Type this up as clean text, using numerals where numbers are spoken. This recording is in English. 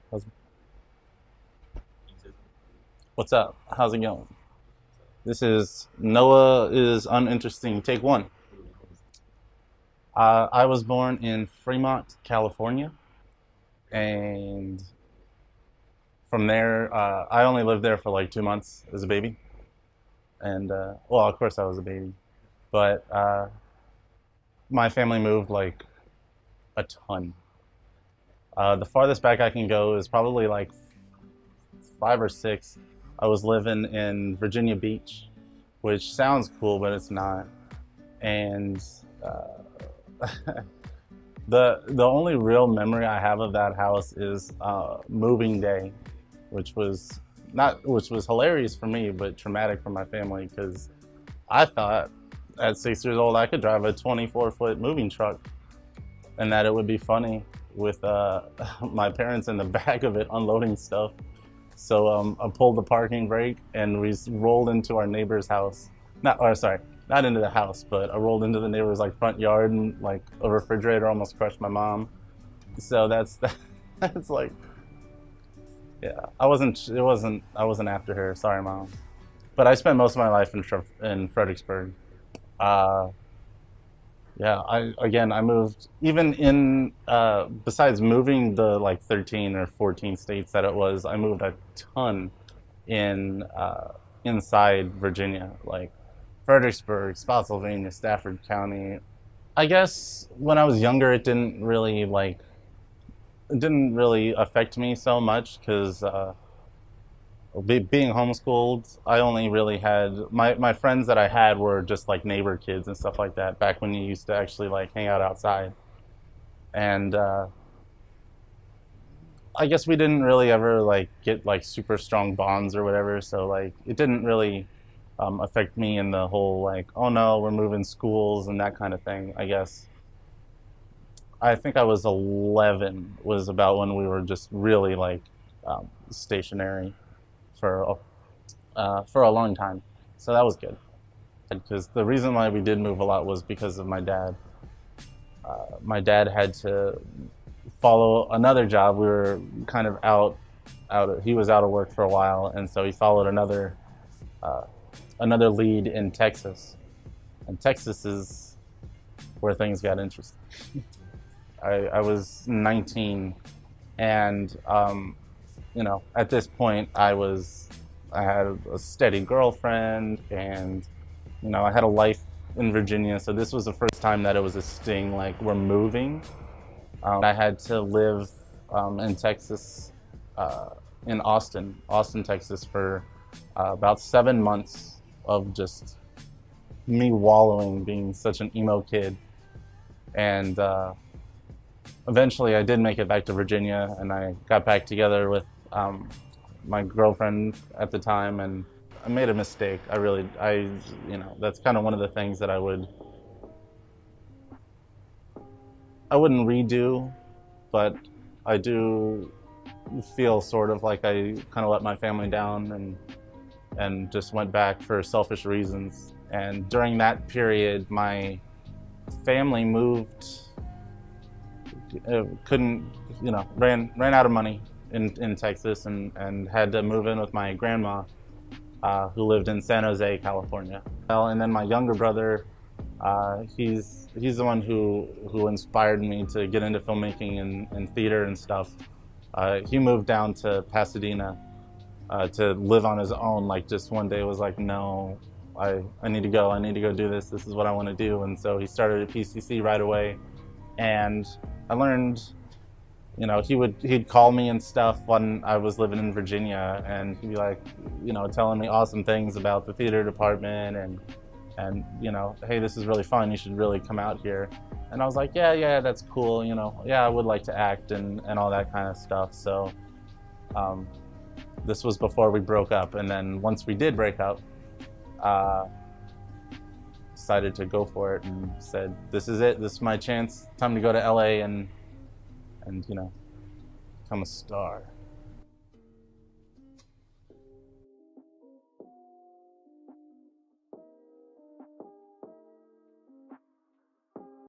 How's- What's up? How's it going? This is Noah is Uninteresting, take one. I was born in Fremont, California, and from there, I only lived there for like 2 months as a baby. And, well, of course, I was a baby, but my family moved like a ton. The farthest back I can go is probably like 5 or 6. I was living in Virginia Beach, which sounds cool, but it's not. And the only real memory I have of that house is moving day, which was not which was hilarious for me, but traumatic for my family because I thought at 6 years old I could drive a 24-foot moving truck, and that it would be funny with my parents in the back of it unloading stuff. So I pulled the parking brake and we rolled into our neighbor's house. Not into the house, but I rolled into the neighbor's like front yard, and like a refrigerator almost crushed my mom. So that's like, yeah, I wasn't after her. Sorry, mom. But I spent most of my life in Fredericksburg. Uh, yeah, I moved even in besides moving the like 13 or 14 states that it was, I moved a ton in inside Virginia, like Fredericksburg, Spotsylvania, Stafford County. I guess when I was younger, it didn't really affect me so much because being homeschooled, I only really had my friends that I had were just like neighbor kids and stuff like that. Back when you used to actually like hang out outside, and I guess we didn't really ever like get like super strong bonds or whatever. So like it didn't really affect me in the whole like, oh no, we're moving schools and that kind of thing. I guess I think I was 11 was about when we were just really like stationary for for a long time. So that was good. Because the reason why we did move a lot was because of my dad. My dad had to follow another job. We were kind of he was out of work for a while, and so he followed uh, another lead in Texas. And Texas is where things got interesting. I was 19, and at this point, I had a steady girlfriend, and I had a life in Virginia. So this was the first time that it was a sting, like we're moving. I had to live in Texas, in Austin, Texas, for about 7 months of just me wallowing, being such an emo kid, and eventually I did make it back to Virginia, and I got back together with my girlfriend at the time, and I made a mistake. That's kind of one of the things that I wouldn't redo, but I do feel sort of like I kind of let my family down and just went back for selfish reasons. And during that period, my family moved, couldn't, ran out of money in Texas, and had to move in with my grandma, who lived in San Jose, California. Well, and then my younger brother, he's the one who inspired me to get into filmmaking and theater and stuff. He moved down to Pasadena to live on his own. Like just one day was like, no, I need to go. I need to go do this. This is what I want to do. And so he started at PCC right away, and I learned. He'd call me and stuff when I was living in Virginia, and he'd be like, telling me awesome things about the theater department, and hey, this is really fun. You should really come out here. And I was like, yeah, that's cool. Yeah, I would like to act and all that kind of stuff. So this was before we broke up, and then once we did break up, decided to go for it and said, this is it. This is my chance. Time to go to LA and become a star.